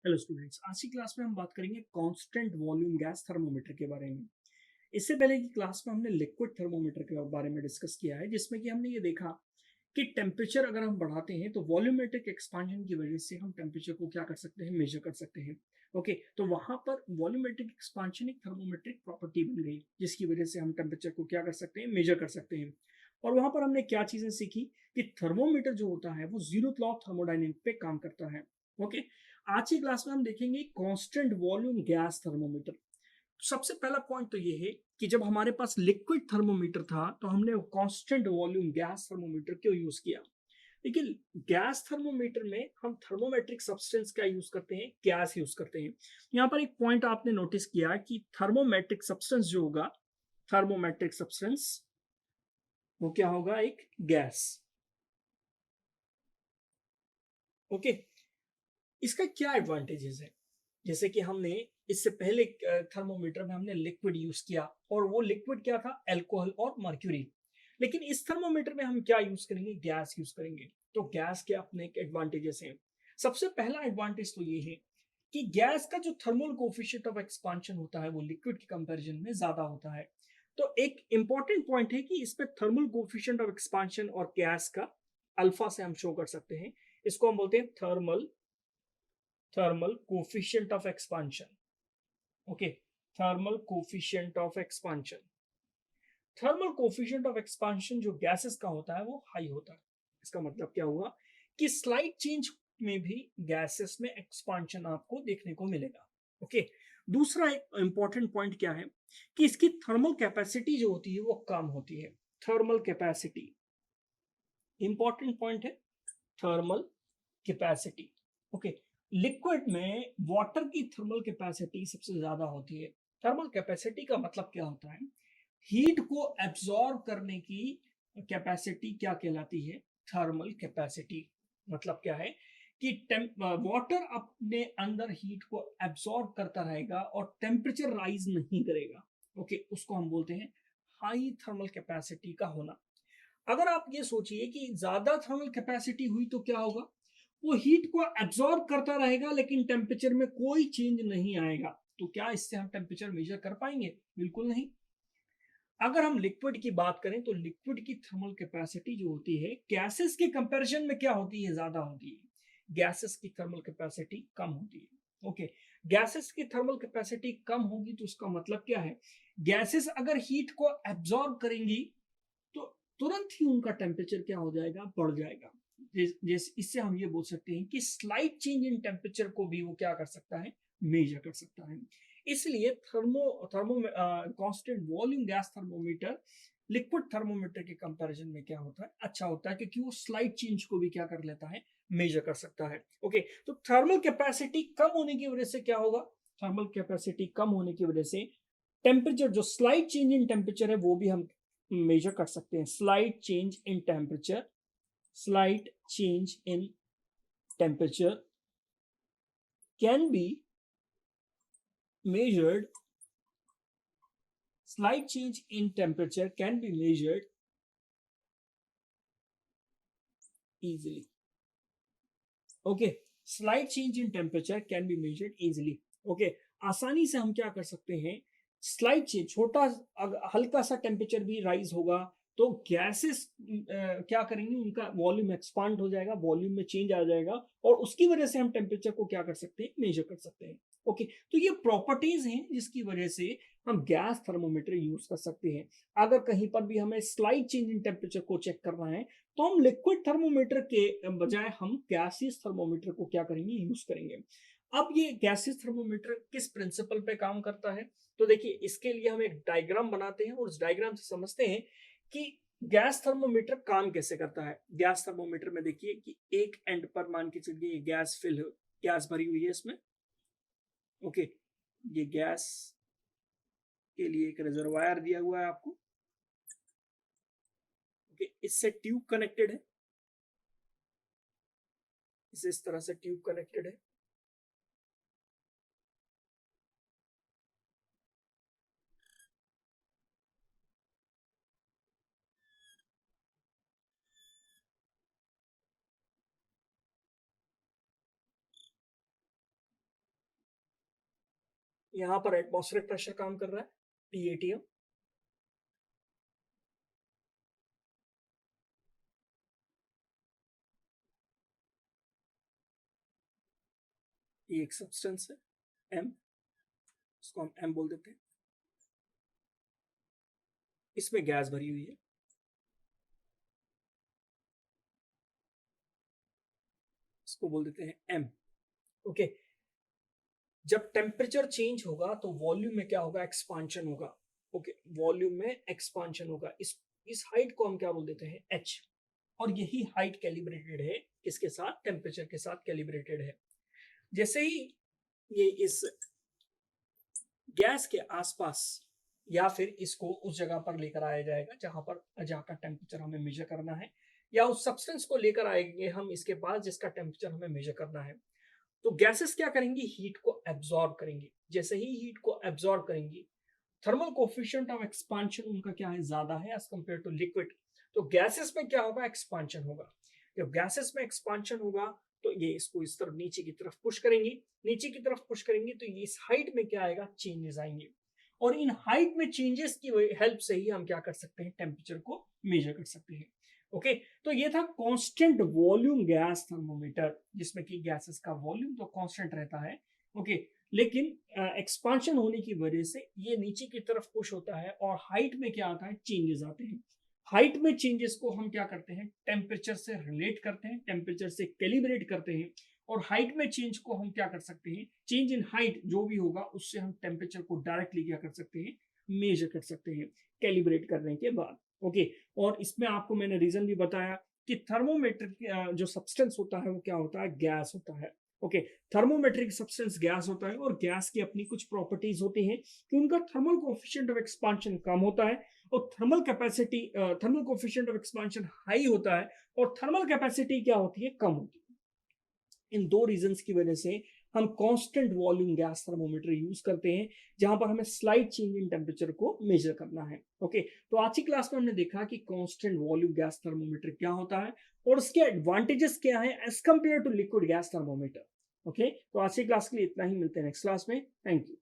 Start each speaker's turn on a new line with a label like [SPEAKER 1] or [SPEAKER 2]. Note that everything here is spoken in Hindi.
[SPEAKER 1] हेलो स्टूडेंट्स, आज की क्लास में हम बात करेंगे कांस्टेंट वॉल्यूम गैस थर्मोमीटर के बारे में। इससे पहले की क्लास में हमने लिक्विड थर्मोमीटर के बारे में डिस्कस किया है, जिसमें कि हमने ये देखा कि टेम्परेचर अगर हम बढ़ाते हैं तो वॉल्यूमेट्रिक एक्सपांशन की वजह से हम टेम्परेचर को क्या कर सकते हैं, मेजर कर सकते हैं। ओके, तो वहां पर वॉल्यूमेट्रिक एक्सपांशन एक थर्मोमेट्रिक प्रॉपर्टी बन गई, जिसकी वजह से हम टेम्परेचर को क्या कर सकते हैं, मेजर कर सकते हैं। और वहां पर हमने क्या चीजें सीखी कि थर्मोमीटर जो होता है वो जीरो लॉ ऑफ थर्मोडायनेमिक पे काम करता है। ओके, आज की क्लास में हम देखेंगे कांस्टेंट वॉल्यूम गैस थर्मोमीटर। सबसे पहला पॉइंट तो ये है कि जब हमारे पास लिक्विड थर्मोमीटर था तो हमने कांस्टेंट वॉल्यूम गैस थर्मोमीटर क्यों यूज किया। लेकिन गैस थर्मोमीटर में हम थर्मोमेट्रिक सब्सटेंस क्या यूज करते हैं, गैस यूज करते हैं। यहाँ पर एक पॉइंट आपने नोटिस किया कि थर्मोमेट्रिक सब्सटेंस जो होगा, थर्मोमेट्रिक सब्सटेंस वो क्या होगा, एक गैस। ओके, इसका क्या एडवांटेजेस है। जैसे कि हमने इससे पहले थर्मोमीटर में हमने लिक्विड यूज किया, और वो लिक्विड क्या था, अल्कोहल और मर्क्यूरी। लेकिन इस थर्मोमीटर में हम क्या यूज करेंगे, गैस यूज करेंगे। तो गैस के अपने एडवांटेजेस हैं। सबसे पहला एडवांटेज तो ये है कि गैस का जो थर्मल कोफिशिएंट ऑफ एक्सपांशन होता है वो लिक्विड के कंपैरिजन में ज्यादा होता है। तो एक इंपॉर्टेंट पॉइंट है कि इसमें थर्मल कोफिशिएंट ऑफ एक्सपांशन और गैस का अल्फा से हम शो कर सकते हैं। इसको हम बोलते हैं thermal coefficient of expansion. Okay, thermal coefficient of expansion. Thermal coefficient of expansion जो गैसेस का होता है वो हाई होता है। इसका मतलब क्या हुआ कि स्लाइट चेंज में भी गैसेस में एक्सपांशन आपको देखने को मिलेगा। ओके, दूसरा एक इंपॉर्टेंट पॉइंट क्या है कि इसकी थर्मल कैपेसिटी जो होती है वो कम होती है। थर्मल कैपेसिटी इंपॉर्टेंट पॉइंट है, थर्मल कैपेसिटी। ओके, लिक्विड में वाटर की थर्मल कैपेसिटी सबसे ज्यादा होती है। थर्मल कैपेसिटी का मतलब क्या होता है, हीट को एब्जॉर्ब करने की कैपेसिटी क्या कहलाती है, थर्मल कैपेसिटी। मतलब क्या है कि वाटर अपने अंदर हीट को एब्जॉर्ब करता रहेगा और टेम्परेचर राइज नहीं करेगा। ओके, उसको हम बोलते हैं हाई थर्मल कैपेसिटी का होना। अगर आप ये सोचिए कि ज्यादा थर्मल कैपेसिटी हुई तो क्या होगा, वो हीट को एब्जॉर्ब करता रहेगा लेकिन टेम्परेचर में कोई चेंज नहीं आएगा। तो क्या इससे हम टेम्परेचर मेजर कर पाएंगे, बिल्कुल नहीं। अगर हम लिक्विड की बात करें तो लिक्विड की थर्मल कैपेसिटी जो होती है गैसेस के कंपैरिजन में क्या होती है, ज्यादा होती है। गैसेस की थर्मल कैपेसिटी कम होती है। ओके, गैसेस की थर्मल कैपेसिटी कम होगी तो उसका मतलब क्या है, गैसेस अगर हीट को एब्जॉर्ब करेंगी तो तुरंत ही उनका टेम्परेचर क्या हो जाएगा, बढ़ जाएगा। इससे हम ये बोल सकते हैं कि स्लाइट चेंज इन टेम्परेचर को भी वो क्या कर सकता है, मेजर कर सकता है। इसलिए thermo thermo constant volume gas thermometer liquid thermometer के कंपैरिजन में क्या होता है, अच्छा होता है, क्योंकि वो स्लाइट चेंज को भी क्या कर लेता है, मेजर कर सकता है। ओके, तो थर्मल कैपेसिटी कम होने की वजह से क्या होगा, थर्मल कैपेसिटी कम होने की वजह से टेम्परेचर जो स्लाइट चेंज इन टेम्परेचर है वो भी हम मेजर कर सकते हैं। Slight change in temperature, slight change in temperature can be measured, slight change in temperature can be measured easily. Okay, slight change in temperature can be measured easily. Okay, आसानी से हम क्या कर सकते हैं, स्लाइट चेंज, छोटा हल्का सा टेम्परेचर भी राइज होगा तो गैसेस क्या करेंगे, उनका वॉल्यूम एक्सपांड हो जाएगा, वॉल्यूम में चेंज आ जाएगा, और उसकी वजह से हम टेम्परेचर को क्या कर सकते हैं, मेजर कर सकते हैं। ओके, तो ये प्रॉपर्टीज हैं जिसकी वजह से हम गैस थर्मोमीटर यूज कर सकते हैं। अगर कहीं पर भी हमें स्लाइट चेंज इन टेम्परेचर को चेक करना है तो हम लिक्विड थर्मोमीटर के बजाय हम गैसियस थर्मोमीटर को क्या करेंगे, यूज करेंगे। अब ये गैसियस थर्मोमीटर किस प्रिंसिपल पे काम करता है, तो देखिए इसके लिए हम एक डायग्राम बनाते हैं और उस डायग्राम से समझते हैं कि गैस थर्मोमीटर काम कैसे करता है। गैस थर्मोमीटर में देखिए कि एक एंड पर मान के चलिए गैस गैस भरी हुई है इसमें। ओके, ये गैस के लिए एक रिजर्वायर दिया हुआ है आपको। ओके, इससे ट्यूब कनेक्टेड है, इस तरह से ट्यूब कनेक्टेड है। यहाँ पर एटमॉस्फेरिक प्रेशर काम कर रहा है, PATM। ये एक सब्सटेंस है M, इसको हम M बोल देते हैं। इसमें गैस भरी हुई है, इसको बोल देते हैं M। ओके, जब टेम्परेचर चेंज होगा तो वॉल्यूम में क्या होगा, एक्सपांशन होगा। ओके, वॉल्यूम में एक्सपांशन होगा। इस हाइट को हम क्या बोल देते हैं, H। और यही हाइट कैलिब्रेटेड है किसके साथ, टेम्परेचर के साथ कैलिब्रेटेड है। जैसे ही ये इस गैस के आसपास या फिर इसको उस जगह पर लेकर आया जाएगा जहां का टेम्परेचर हमें मेजर करना है, या उस सब्सटेंस को लेकर आएंगे हम इसके पास जिसका टेम्परेचर हमें मेजर करना है, तो गैसेस क्या करेंगी, हीट को एब्जॉर्ब करेंगी। जैसे ही हीट को एब्जॉर्ब करेंगी, थर्मल कोफिशिएंट ऑफ एक्सपांशन उनका क्या है, ज्यादा है एज कंपेयर टू लिक्विड। तो गैसेस में क्या होगा, एक्सपांशन होगा। जब गैसेस में एक्सपांशन होगा तो ये इसको इस तरफ नीचे की तरफ पुश करेंगी, नीचे की तरफ पुश करेंगी तो ये इस हाइट में क्या आएगा, चेंजेस आएंगे। और इन हाइट में चेंजेस की हेल्प से ही हम क्या कर सकते हैं, टेम्परेचर को मेजर कर सकते हैं। ओके, तो ये था कांस्टेंट वॉल्यूम गैस थर्मोमीटर, जिसमें कि गैसेस का वॉल्यूम तो कांस्टेंट रहता है। ओके, लेकिन एक्सपांशन होने की वजह से ये नीचे की तरफ पुश होता है और हाइट में क्या आता है, चेंजेस आते हैं। हाइट में चेंजेस को हम क्या करते हैं, टेम्परेचर से रिलेट करते हैं, टेम्परेचर से कैलिब्रेट करते हैं। और हाइट में चेंज को हम क्या कर सकते हैं, चेंज इन हाइट जो भी होगा उससे हम टेम्परेचर को डायरेक्टली क्या कर सकते हैं, मेजर कर सकते हैं कैलिब्रेट करने के बाद। ओके, और इसमें आपको मैंने रीजन भी बताया कि थर्मोमेट्रिक जो सब्सटेंस होता है वो क्या होता है, गैस होता है। ओके, थर्मोमेट्रिक सब्सटेंस गैस होता है और गैस की अपनी कुछ प्रॉपर्टीज होती हैं कि उनका थर्मल कोफिशिएंट ऑफ एक्सपांशन कम होता है और thermal coefficient of expansion high होता है, और थर्मल कैपेसिटी क्या होती है, कम होती है। इन दो रीजंस की वजह से हम constant volume gas thermometer use करते हैं, जहां पर हमें स्लाइट चेंज इन टेम्परेचर को मेजर करना है। ओके, तो आज की क्लास में हमने देखा कि कांस्टेंट वॉल्यूम गैस थर्मोमीटर क्या होता है और उसके एडवांटेजेस क्या है as compare to liquid gas thermometer. Okay, तो आज की क्लास के लिए इतना ही, मिलते हैं नेक्स्ट क्लास में। Thank you.